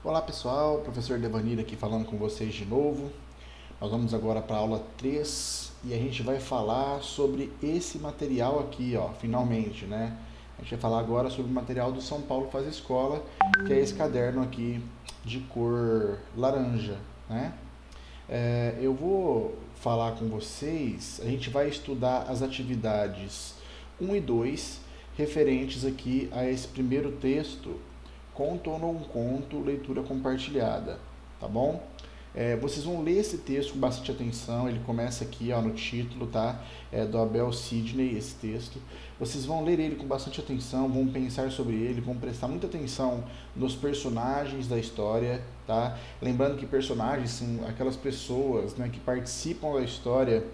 Olá pessoal, professor Devanir aqui falando com vocês de novo. Nós vamos agora para a aula 3 e a gente vai falar sobre esse material aqui, ó, finalmente, né? A gente vai falar agora sobre o material do São Paulo Faz Escola, que é esse caderno aqui de cor laranja, né? Eu vou falar com vocês, a gente vai estudar as atividades 1 e 2 referentes aqui a esse primeiro texto, Conto ou não conto, leitura compartilhada, tá bom? Vocês vão ler esse texto com bastante atenção, ele começa aqui ó, no título, tá? É do Abel Sidney, esse texto. Vocês vão ler ele com bastante atenção, vão pensar sobre ele, vão prestar muita atenção nos personagens da história, tá? Lembrando que personagens são aquelas pessoas, né, que participam da história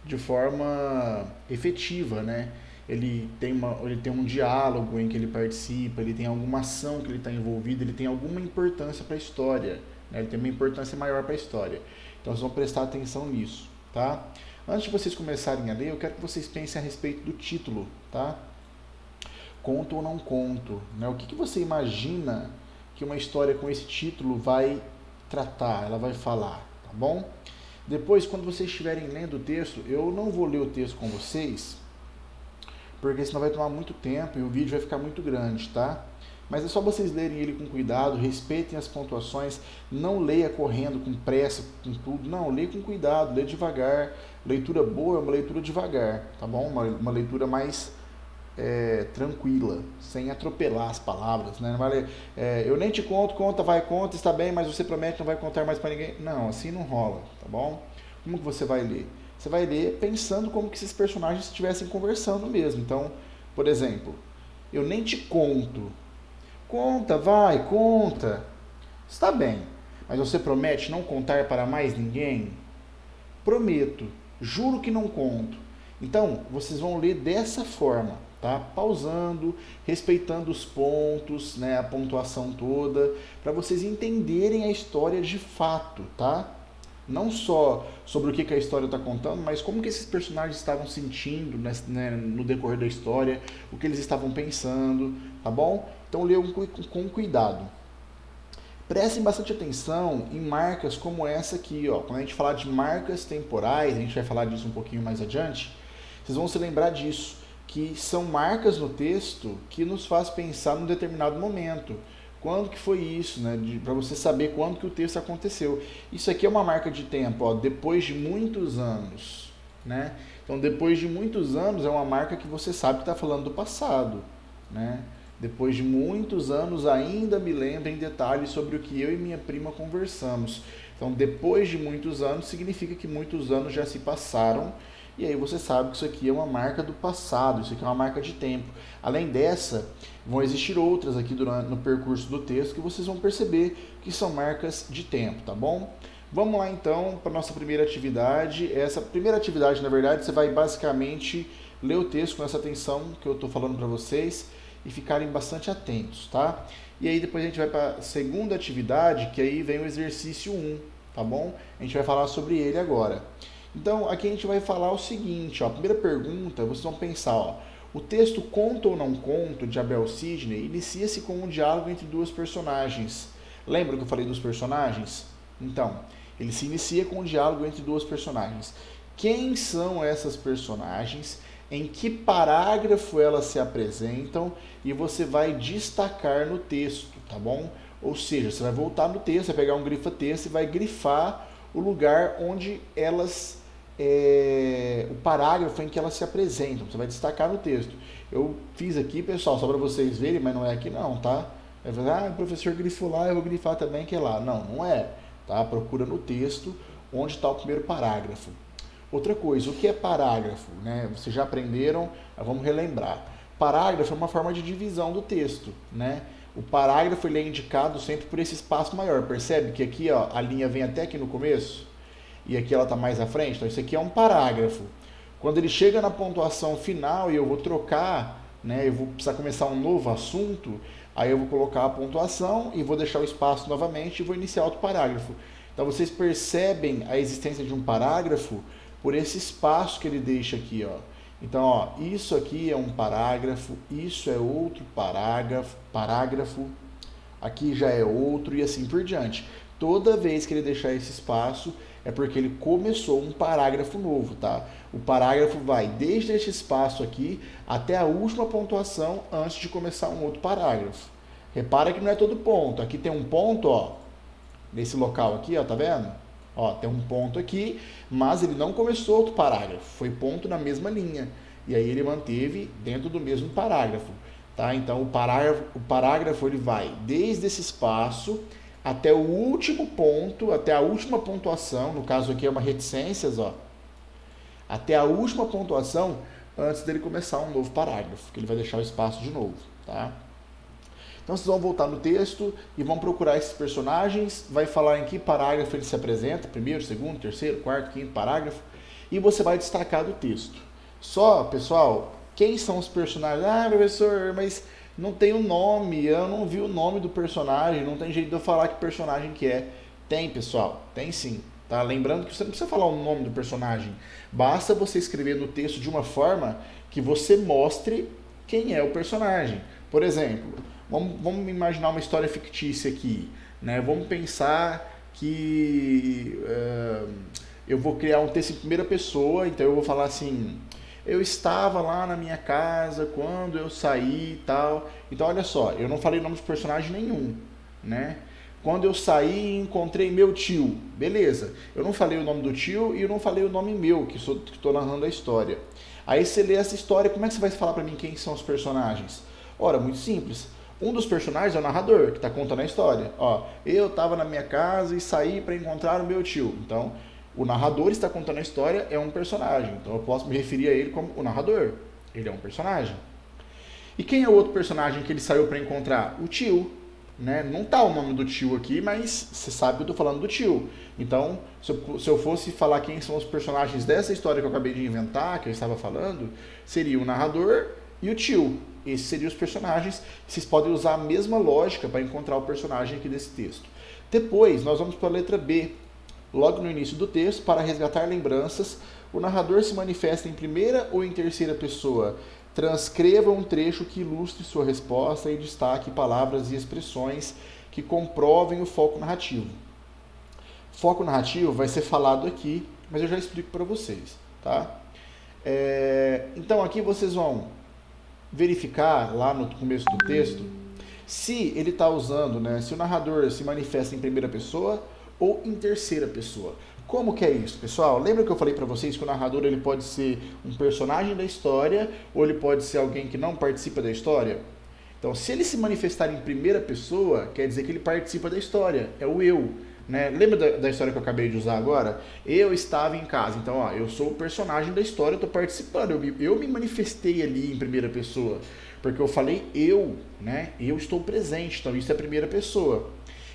de forma efetiva, né? Ele tem um diálogo em que ele participa, ele tem alguma ação que ele está envolvido, ele tem alguma importância para a história, né? Ele tem uma importância maior para a história. Então vocês vão prestar atenção nisso, tá? Antes de vocês começarem a ler, eu quero que vocês pensem a respeito do título, tá? Conto ou não conto, né? O que você imagina que uma história com esse título vai tratar, ela vai falar, tá bom? Depois, quando vocês estiverem lendo o texto, eu não vou ler o texto com vocês, porque senão vai tomar muito tempo e o vídeo vai ficar muito grande, tá? Mas é só vocês lerem ele com cuidado, respeitem as pontuações, não leia correndo, com pressa, com tudo, não, leia com cuidado, leia devagar. Leitura boa é uma leitura devagar, tá bom? Uma leitura mais tranquila, sem atropelar as palavras, né? Não vai ler, eu nem te conto, conta, vai, conta, está bem, mas você promete não vai contar mais para ninguém. Não, assim não rola, tá bom? Como que você vai ler? Você vai ler pensando como que esses personagens estivessem conversando mesmo. Então, por exemplo, eu nem te conto. Conta, vai, conta. Está bem, mas você promete não contar para mais ninguém? Prometo, juro que não conto. Então, vocês vão ler dessa forma, tá? Pausando, respeitando os pontos, né, a pontuação toda, para vocês entenderem a história de fato, tá? Não só sobre o que a história está contando, mas como que esses personagens estavam sentindo, né, no decorrer da história, o que eles estavam pensando, tá bom? Então leiam com cuidado. Prestem bastante atenção em marcas como essa aqui, ó. Quando a gente falar de marcas temporais, a gente vai falar disso um pouquinho mais adiante, vocês vão se lembrar disso, que são marcas no texto que nos faz pensar num determinado momento. Quando que foi isso, né? Para você saber quando que o texto aconteceu. Isso aqui é uma marca de tempo, ó, depois de muitos anos, né? Então, depois de muitos anos é uma marca que você sabe que está falando do passado, né? Depois de muitos anos ainda me lembro em detalhes sobre o que eu e minha prima conversamos. Então, depois de muitos anos significa que muitos anos já se passaram e aí você sabe que isso aqui é uma marca do passado, isso aqui é uma marca de tempo. Além dessa, vão existir outras aqui no percurso do texto que vocês vão perceber que são marcas de tempo, tá bom? Vamos lá então para a nossa primeira atividade. Essa primeira atividade, na verdade, você vai basicamente ler o texto com essa atenção que eu estou falando para vocês e ficarem bastante atentos, tá? E aí depois a gente vai para a segunda atividade, que aí vem o exercício 1, tá bom? A gente vai falar sobre ele agora. Então, aqui a gente vai falar o seguinte, ó, a primeira pergunta, vocês vão pensar, ó, o texto Conto ou não conto, de Abel Sidney, inicia-se com um diálogo entre duas personagens. Lembra que eu falei dos personagens? Então, ele se inicia com um diálogo entre duas personagens. Quem são essas personagens? Em que parágrafo elas se apresentam? E você vai destacar no texto, tá bom? Ou seja, você vai voltar no texto, vai pegar um grifa-texto e vai grifar o lugar onde elas o parágrafo em que elas se apresentam. Você vai destacar no texto. Eu fiz aqui, pessoal, só para vocês verem, mas não é aqui não, tá? Vai falar, o professor grifou lá, eu vou grifar também que é lá. Não, não é. Tá? Procura no texto onde está o primeiro parágrafo. Outra coisa, o que é parágrafo? Né? Vocês já aprenderam, vamos relembrar. Parágrafo é uma forma de divisão do texto, né? O parágrafo ele é indicado sempre por esse espaço maior. Percebe que aqui ó, a linha vem até aqui no começo e aqui ela está mais à frente? Então isso aqui é um parágrafo. Quando ele chega na pontuação final e eu vou trocar, né, eu vou precisar começar um novo assunto, aí eu vou colocar a pontuação e vou deixar o espaço novamente e vou iniciar outro parágrafo. Então vocês percebem a existência de um parágrafo por esse espaço que ele deixa aqui, ó. Então, ó, isso aqui é um parágrafo, isso é outro parágrafo, aqui já é outro e assim por diante. Toda vez que ele deixar esse espaço é porque ele começou um parágrafo novo, tá? O parágrafo vai desde este espaço aqui até a última pontuação antes de começar um outro parágrafo. Repara que não é todo ponto. Aqui tem um ponto, ó, nesse local aqui, ó, tá vendo? Ó, tem um ponto aqui, mas ele não começou outro parágrafo, foi ponto na mesma linha. E aí ele manteve dentro do mesmo parágrafo, tá? Então o parágrafo ele vai desde esse espaço até o último ponto, até a última pontuação, no caso aqui é uma reticências, ó, até a última pontuação antes dele começar um novo parágrafo, que ele vai deixar o espaço de novo, tá? Então vocês vão voltar no texto e vão procurar esses personagens, vai falar em que parágrafo ele se apresenta, primeiro, segundo, terceiro, quarto, quinto parágrafo, e você vai destacar do texto. Só, pessoal, quem são os personagens? Ah, professor, mas não tem o nome, eu não vi o nome do personagem, não tem jeito de eu falar que personagem que é. Tem, pessoal, tem sim. Tá? Lembrando que você não precisa falar o nome do personagem, basta você escrever no texto de uma forma que você mostre quem é o personagem. Por exemplo, vamos imaginar uma história fictícia aqui, né? Vamos pensar que eu vou criar um texto em primeira pessoa, então eu vou falar assim: eu estava lá na minha casa quando eu saí e tal. Então olha só, eu não falei o nome de personagem nenhum, né? Quando eu saí, encontrei meu tio. Beleza, eu não falei o nome do tio e eu não falei o nome meu, que estou narrando a história. Aí você lê essa história, como é que você vai falar para mim quem são os personagens? Ora, muito simples. Um dos personagens é o narrador, que está contando a história. Ó, eu estava na minha casa e saí para encontrar o meu tio. Então, o narrador está contando a história, é um personagem. Então, eu posso me referir a ele como o narrador. Ele é um personagem. E quem é o outro personagem que ele saiu para encontrar? O tio. Né? Não está o nome do tio aqui, mas você sabe que eu estou falando do tio. Então, se eu fosse falar quem são os personagens dessa história que eu acabei de inventar, que eu estava falando, seria o narrador e o tio. Esses seriam os personagens. Vocês podem usar a mesma lógica para encontrar o personagem aqui desse texto. Depois, nós vamos para a letra B. Logo no início do texto, para resgatar lembranças, o narrador se manifesta em primeira ou em terceira pessoa. Transcreva um trecho que ilustre sua resposta e destaque palavras e expressões que comprovem o foco narrativo. Foco narrativo vai ser falado aqui, mas eu já explico para vocês, tá? Então aqui vocês vão verificar lá no começo do texto se ele está usando, né, se o narrador se manifesta em primeira pessoa ou em terceira pessoa. Como que é isso, pessoal? Lembra que eu falei para vocês que o narrador ele pode ser um personagem da história ou ele pode ser alguém que não participa da história? Então, se ele se manifestar em primeira pessoa, quer dizer que ele participa da história, é o eu. Né? Lembra da história que eu acabei de usar agora? Eu estava em casa, então ó, eu sou o personagem da história, eu estou participando, eu me manifestei ali em primeira pessoa, porque eu falei eu, né? Eu estou presente, então isso é primeira pessoa.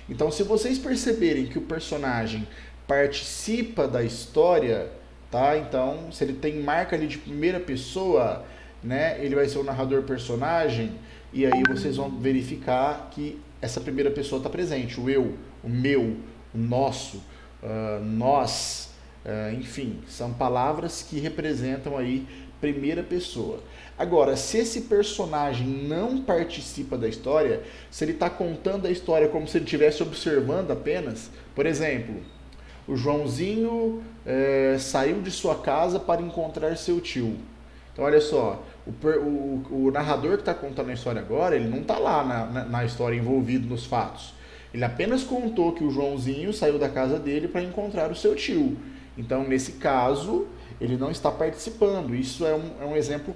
Então, se vocês perceberem que o personagem participa da história, tá? Então, se ele tem marca ali de primeira pessoa, né, ele vai ser o narrador personagem, e aí vocês vão verificar que essa primeira pessoa está presente, o eu, o meu, o nosso, nós, enfim, são palavras que representam aí primeira pessoa. Agora, se esse personagem não participa da história, se ele está contando a história como se ele estivesse observando apenas, por exemplo, o Joãozinho saiu de sua casa para encontrar seu tio. Então, olha só, o narrador que está contando a história agora, ele não está lá na história envolvido nos fatos. Ele apenas contou que o Joãozinho saiu da casa dele para encontrar o seu tio. Então, nesse caso, ele não está participando. Isso é um exemplo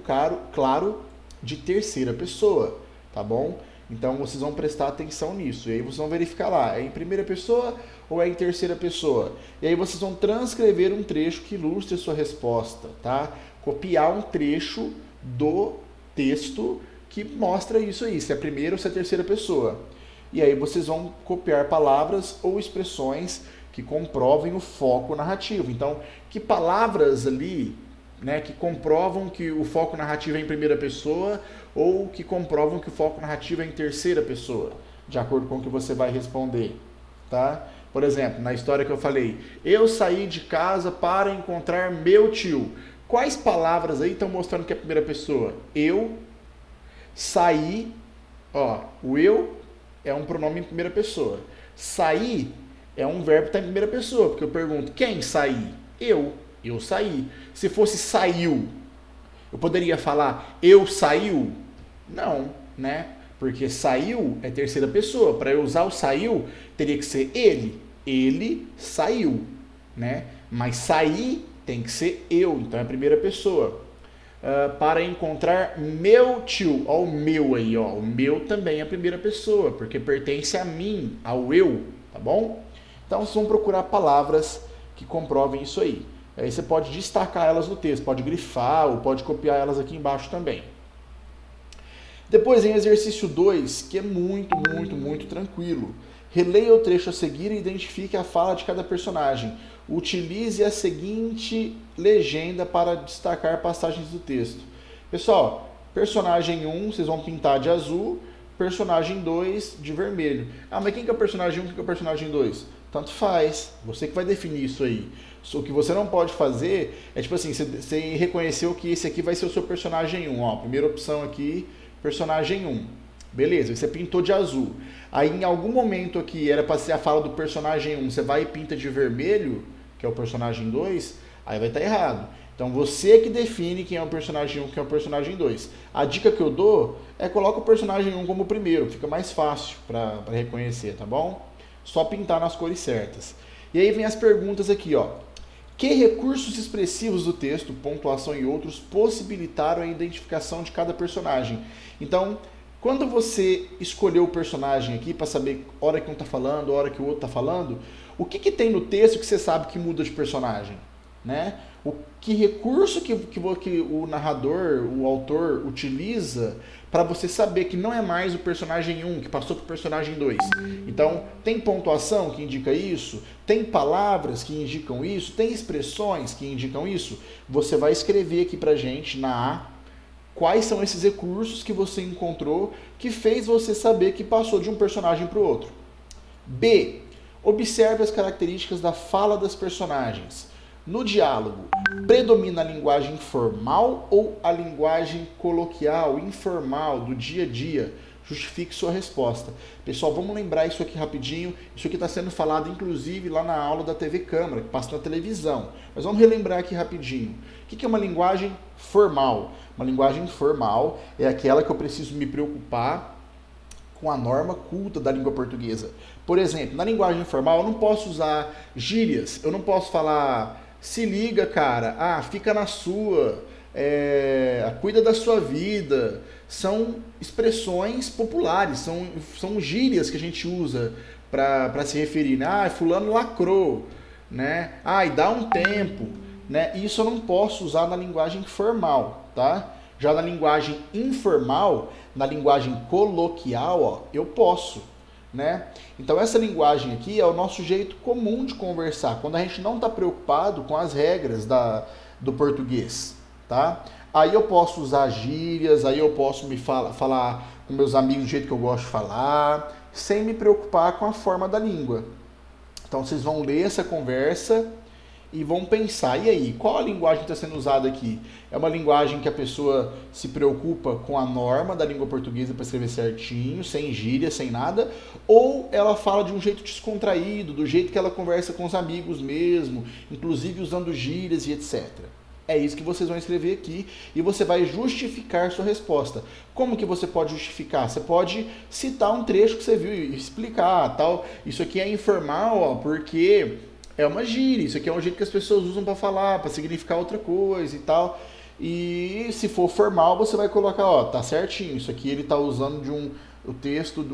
claro de terceira pessoa, tá bom? Então, vocês vão prestar atenção nisso. E aí vocês vão verificar lá, é em primeira pessoa ou é em terceira pessoa? E aí vocês vão transcrever um trecho que ilustre a sua resposta, tá? Copiar um trecho do texto que mostra isso aí, se é a primeira ou se é a terceira pessoa. E aí vocês vão copiar palavras ou expressões que comprovem o foco narrativo. Então, que palavras ali, né, que comprovam que o foco narrativo é em primeira pessoa ou que comprovam que o foco narrativo é em terceira pessoa, de acordo com o que você vai responder, tá? Por exemplo, na história que eu falei, eu saí de casa para encontrar meu tio. Quais palavras aí estão mostrando que é a primeira pessoa? Eu saí, ó, o eu é um pronome em primeira pessoa. Sair é um verbo que está em primeira pessoa, porque eu pergunto, quem sair? Eu saí. Se fosse saiu, eu poderia falar eu saiu? Não, né? Porque saiu é terceira pessoa. Para eu usar o saiu, teria que ser ele. Ele saiu, né? Mas sair tem que ser eu, então é a primeira pessoa. Para encontrar meu tio, ó, o meu aí, ó, o meu também é a primeira pessoa, porque pertence a mim, ao eu, tá bom? Então vocês vão procurar palavras que comprovem isso aí. Aí você pode destacar elas no texto, pode grifar ou pode copiar elas aqui embaixo também. Depois em exercício 2, que é muito tranquilo. Releia o trecho a seguir e identifique a fala de cada personagem. Utilize a seguinte legenda para destacar passagens do texto. Pessoal, personagem 1 vocês vão pintar de azul, personagem 2 de vermelho. Ah, mas quem que é o personagem 1 e quem que é o personagem 2? Tanto faz, você que vai definir isso aí. O que você não pode fazer é tipo assim, você reconheceu que esse aqui vai ser o seu personagem 1. Ó, primeira opção aqui, personagem 1. Beleza, você pintou de azul. Aí em algum momento aqui era para ser a fala do personagem 1, você vai e pinta de vermelho, que é o personagem 2, aí vai estar errado. Então você que define quem é o personagem 1 e quem é o personagem 2. A dica que eu dou é coloca o personagem 1 como primeiro, fica mais fácil para reconhecer, tá bom? Só pintar nas cores certas. E aí vem as perguntas aqui, ó. Que recursos expressivos do texto, pontuação e outros, possibilitaram a identificação de cada personagem? Então, quando você escolheu o personagem aqui para saber a hora que um está falando, a hora que o outro está falando, o que tem no texto que você sabe que muda de personagem? Né? Que recurso que o narrador, o autor, utiliza para você saber que não é mais o personagem 1, que passou para o personagem 2. Então, tem pontuação que indica isso? Tem palavras que indicam isso? Tem expressões que indicam isso? Você vai escrever aqui para gente na A quais são esses recursos que você encontrou que fez você saber que passou de um personagem para o outro. B. Observe as características da fala das personagens. No diálogo, predomina a linguagem formal ou a linguagem coloquial, informal, do dia a dia? Justifique sua resposta. Pessoal, vamos lembrar isso aqui rapidinho. Isso aqui está sendo falado, inclusive, lá na aula da TV Câmara, que passa na televisão. Mas vamos relembrar aqui rapidinho. O que é uma linguagem formal? Uma linguagem formal é aquela que eu preciso me preocupar com a norma culta da língua portuguesa. Por exemplo, na linguagem formal eu não posso usar gírias, eu não posso falar se liga, cara, fica na sua, cuida da sua vida. São expressões populares, são gírias que a gente usa para se referir, né? Fulano lacrou, né? E dá um tempo, né? Isso eu não posso usar na linguagem formal, tá? Já na linguagem informal, na linguagem coloquial, ó, eu posso, né? Então essa linguagem aqui é o nosso jeito comum de conversar, quando a gente não está preocupado com as regras do português, tá? Aí eu posso usar gírias, aí eu posso falar com meus amigos do jeito que eu gosto de falar, sem me preocupar com a forma da língua. Então vocês vão ler essa conversa e vão pensar, e aí, qual a linguagem que está sendo usada aqui? É uma linguagem que a pessoa se preocupa com a norma da língua portuguesa para escrever certinho, sem gíria, sem nada, ou ela fala de um jeito descontraído, do jeito que ela conversa com os amigos mesmo, inclusive usando gírias e etc. É isso que vocês vão escrever aqui e você vai justificar sua resposta. Como que você pode justificar? Você pode citar um trecho que você viu e explicar, tal. Isso aqui é informal, ó, porque é uma gíria, isso aqui é um jeito que as pessoas usam para falar, para significar outra coisa e tal. E se for formal, você vai colocar, ó, tá certinho, isso aqui ele tá usando o texto de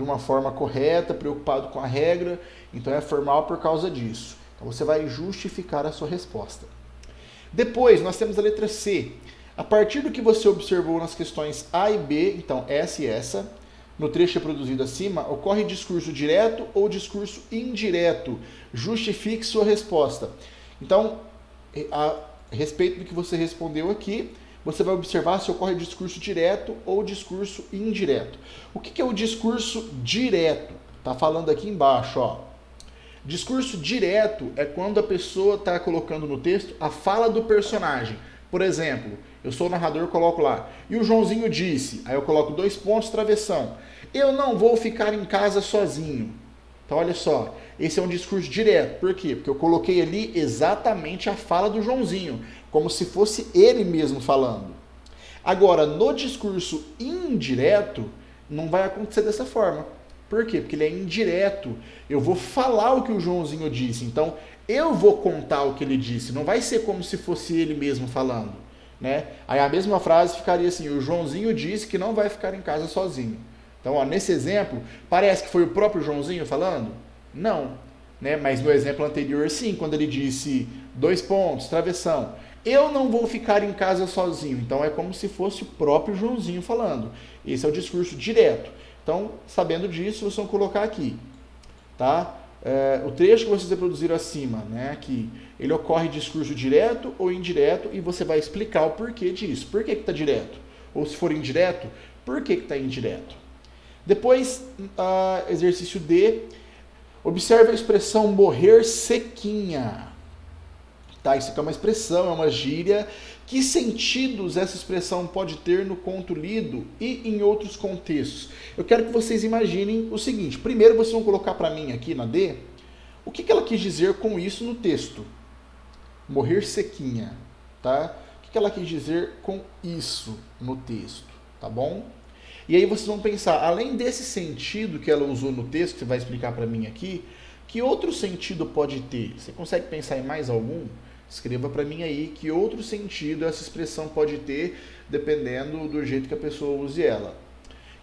uma forma correta, preocupado com a regra, então é formal por causa disso. Então você vai justificar a sua resposta. Depois, nós temos a letra C. A partir do que você observou nas questões A e B, então essa e essa, no trecho reproduzido acima, ocorre discurso direto ou discurso indireto. Justifique sua resposta. Então, a respeito do que você respondeu aqui, você vai observar se ocorre discurso direto ou discurso indireto. O que é o discurso direto? Está falando aqui embaixo, ó. Discurso direto é quando a pessoa está colocando no texto a fala do personagem. Por exemplo, eu sou o narrador, coloco lá, e o Joãozinho disse, aí eu coloco 2 pontos, travessão. eu não vou ficar em casa sozinho. Então, olha só, esse é um discurso direto. Por quê? Porque eu coloquei ali exatamente a fala do Joãozinho, como se fosse ele mesmo falando. Agora, no discurso indireto, não vai acontecer dessa forma. Por quê? Porque ele é indireto. Eu vou falar o que o Joãozinho disse. Então, eu vou contar o que ele disse. Não vai ser como se fosse ele mesmo falando, né? Aí a mesma frase ficaria assim: o Joãozinho disse que não vai ficar em casa sozinho. Então, ó, nesse exemplo, parece que foi o próprio Joãozinho falando? Não, né? Mas no exemplo anterior, sim, quando ele disse 2 pontos, travessão. Eu não vou ficar em casa sozinho. Então, é como se fosse o próprio Joãozinho falando. Esse é o discurso direto. Então, sabendo disso, vocês vão colocar aqui, tá? O trecho que vocês reproduziram acima, né? Aqui, ele ocorre discurso direto ou indireto e você vai explicar o porquê disso. Por que está direto? Ou se for indireto, por que está indireto? Depois, exercício D, observe a expressão morrer sequinha. Tá, isso aqui é uma expressão, é uma gíria. Que sentidos essa expressão pode ter no conto lido e em outros contextos? Eu quero que vocês imaginem o seguinte. Primeiro, vocês vão colocar para mim aqui na D, o que ela quis dizer com isso no texto. Morrer sequinha, tá? O que ela quis dizer com isso no texto, tá bom? E aí vocês vão pensar, além desse sentido que ela usou no texto, que você vai explicar para mim aqui, que outro sentido pode ter? Você consegue pensar em mais algum? Escreva para mim aí que outro sentido essa expressão pode ter, dependendo do jeito que a pessoa use ela.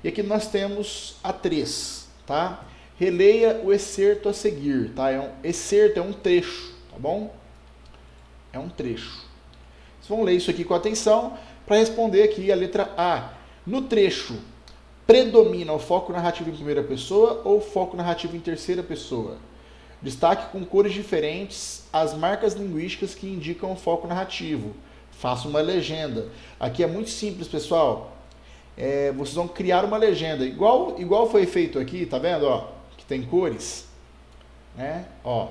E aqui nós temos a 3, tá? Releia o excerto a seguir, tá? Excerto é um trecho, tá bom? É um trecho. Vocês vão ler isso aqui com atenção para responder aqui a letra A. No trecho, predomina o foco narrativo em primeira pessoa ou foco narrativo em terceira pessoa? Destaque com cores diferentes as marcas linguísticas que indicam o foco narrativo. Faça uma legenda. Aqui é muito simples, pessoal. Vocês vão criar uma legenda. Igual foi feito aqui, tá vendo? Ó, que tem cores. Né? Ó,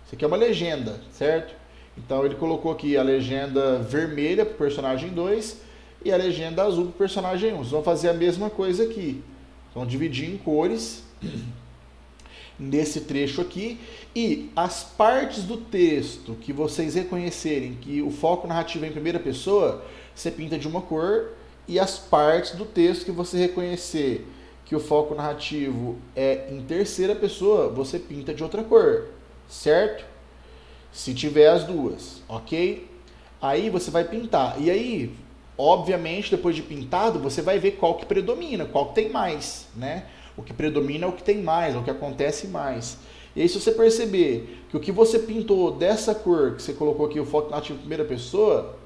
isso aqui é uma legenda, certo? Então ele colocou aqui a legenda vermelha para o personagem 2 e a legenda azul para o personagem 1. Vocês vão fazer a mesma coisa aqui. Vão dividir em cores nesse trecho aqui, e as partes do texto que vocês reconhecerem que o foco narrativo é em primeira pessoa, você pinta de uma cor, e as partes do texto que você reconhecer que o foco narrativo é em terceira pessoa, você pinta de outra cor, certo? Se tiver as duas, ok? Aí você vai pintar, e aí, obviamente, depois de pintado, você vai ver qual que predomina, qual que tem mais, né? O que predomina é o que tem mais, é o que acontece mais. E aí, se você perceber que o que você pintou dessa cor, que você colocou aqui o foco narrativo em primeira pessoa,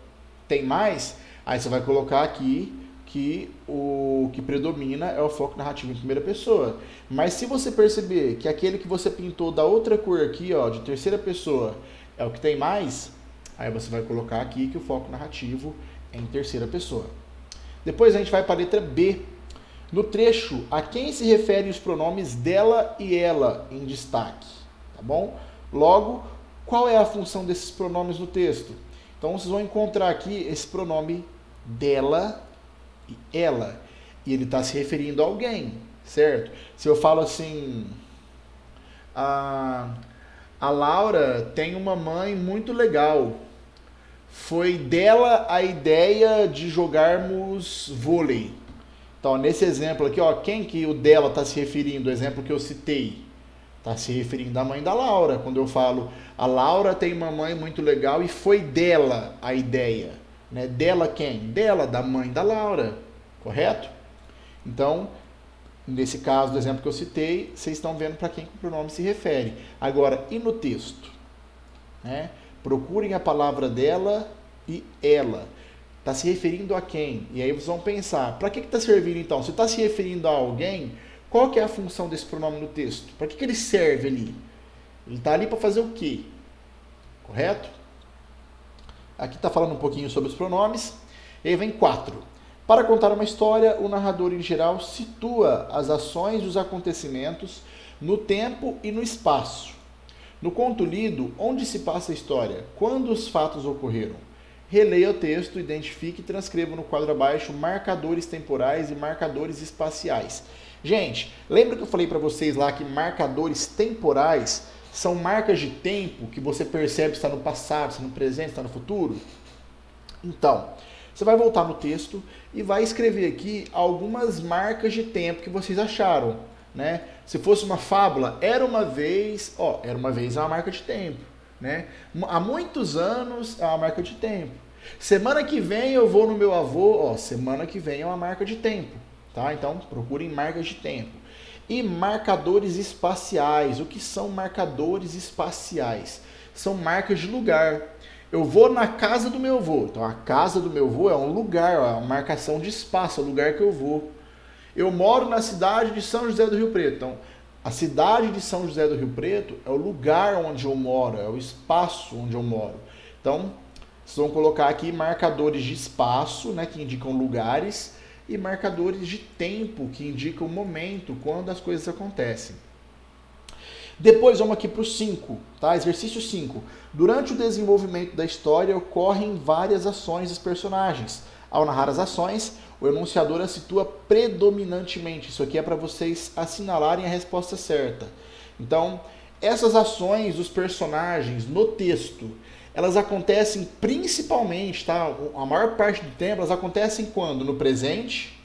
tem mais, aí você vai colocar aqui que o que predomina é o foco narrativo em primeira pessoa. Mas se você perceber que aquele que você pintou da outra cor aqui, ó, de terceira pessoa, é o que tem mais, aí você vai colocar aqui que o foco narrativo é em terceira pessoa. Depois a gente vai para a letra B. No trecho, a quem se referem os pronomes dela e ela em destaque, tá bom? Logo, qual é a função desses pronomes no texto? Então, vocês vão encontrar aqui esse pronome dela e ela, e ele está se referindo a alguém, certo? Se eu falo assim, a Laura tem uma mãe muito legal, foi dela a ideia de jogarmos vôlei. Então, nesse exemplo aqui, ó, quem que o dela está se referindo? O exemplo que eu citei. Está se referindo à mãe da Laura. Quando eu falo, a Laura tem uma mãe muito legal e foi dela a ideia. Né? Dela quem? Dela, da mãe da Laura. Correto? Então, nesse caso do exemplo que eu citei, vocês estão vendo para quem que o pronome se refere. Agora, e no texto? Né? Procurem a palavra dela e ela. Está se referindo a quem? E aí vocês vão pensar, para que está servindo então? Se está se referindo a alguém, qual que é a função desse pronome no texto? Para que ele serve ali? Ele está ali para fazer o quê? Correto? Aqui está falando um pouquinho sobre os pronomes. E aí vem 4. Para contar uma história, o narrador em geral situa as ações e os acontecimentos no tempo e no espaço. No conto lido, onde se passa a história? Quando os fatos ocorreram? Releia o texto, identifique e transcreva no quadro abaixo marcadores temporais e marcadores espaciais. Gente, lembra que eu falei para vocês lá que marcadores temporais são marcas de tempo que você percebe se está no passado, se está no presente, se está no futuro? Então, você vai voltar no texto e vai escrever aqui algumas marcas de tempo que vocês acharam, né? Se fosse uma fábula, era uma vez é uma marca de tempo, né? Há muitos anos é uma marca de tempo. Semana que vem eu vou no meu avô, semana que vem é uma marca de tempo, tá? Então, procurem marcas de tempo. E marcadores espaciais. O que são marcadores espaciais? São marcas de lugar. Eu vou na casa do meu avô. Então, a casa do meu avô é um lugar, é uma marcação de espaço, é o lugar que eu vou. Eu moro na cidade de São José do Rio Preto. Então, a cidade de São José do Rio Preto é o lugar onde eu moro, é o espaço onde eu moro. Então, vocês vão colocar aqui marcadores de espaço, né, que indicam lugares, e marcadores de tempo, que indicam o momento, quando as coisas acontecem. Depois vamos aqui para o 5, tá? Exercício 5. Durante o desenvolvimento da história ocorrem várias ações dos personagens. Ao narrar as ações, o enunciador as situa predominantemente. Isso aqui é para vocês assinalarem a resposta certa. Então, essas ações dos personagens no texto, elas acontecem principalmente, tá? A maior parte do tempo elas acontecem quando? No presente,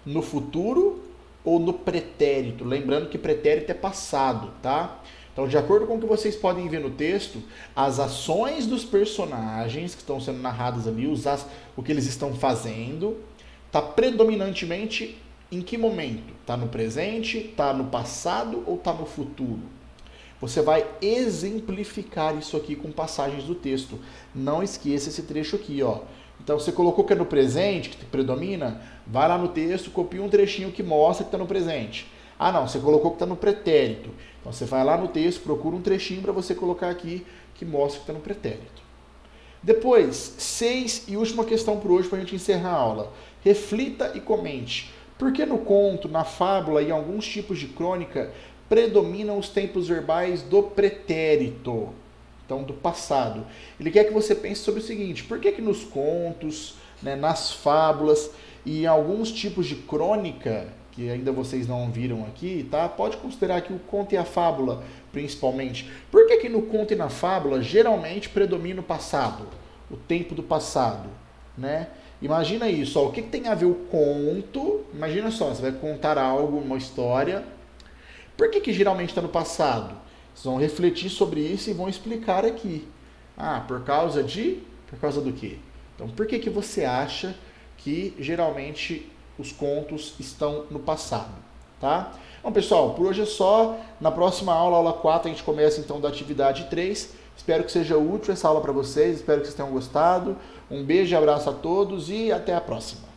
no futuro ou no pretérito. Lembrando que pretérito é passado, tá? Então, de acordo com o que vocês podem ver no texto, as ações dos personagens que estão sendo narradas ali, o que eles estão fazendo, está predominantemente em que momento? Está no presente, está no passado ou está no futuro? Você vai exemplificar isso aqui com passagens do texto. Não esqueça esse trecho aqui, ó. Então, você colocou que é no presente, que predomina, vai lá no texto, copia um trechinho que mostra que está no presente. Ah, não, você colocou que está no pretérito. Então, você vai lá no texto, procura um trechinho para você colocar aqui que mostra que está no pretérito. Depois, 6 e última questão por hoje para a gente encerrar a aula. Reflita e comente. Por que no conto, na fábula e em alguns tipos de crônica predominam os tempos verbais do pretérito? Então, do passado. Ele quer que você pense sobre o seguinte: por que nos contos, né, nas fábulas e em alguns tipos de crônica, que ainda vocês não viram aqui, tá? Pode considerar que o conto e a fábula, principalmente. Por que no conto e na fábula geralmente predomina o passado? O tempo do passado, né? Imagina isso, ó, o que tem a ver o conto? Imagina só, você vai contar algo, uma história. Por que geralmente está no passado? Vocês vão refletir sobre isso e vão explicar aqui. Ah, por causa do quê? Então, por que você acha que geralmente os contos estão no passado, tá? Bom, pessoal, por hoje é só. Na próxima aula, aula 4, a gente começa então da atividade 3. Espero que seja útil essa aula para vocês, espero que vocês tenham gostado. Um beijo e abraço a todos e até a próxima.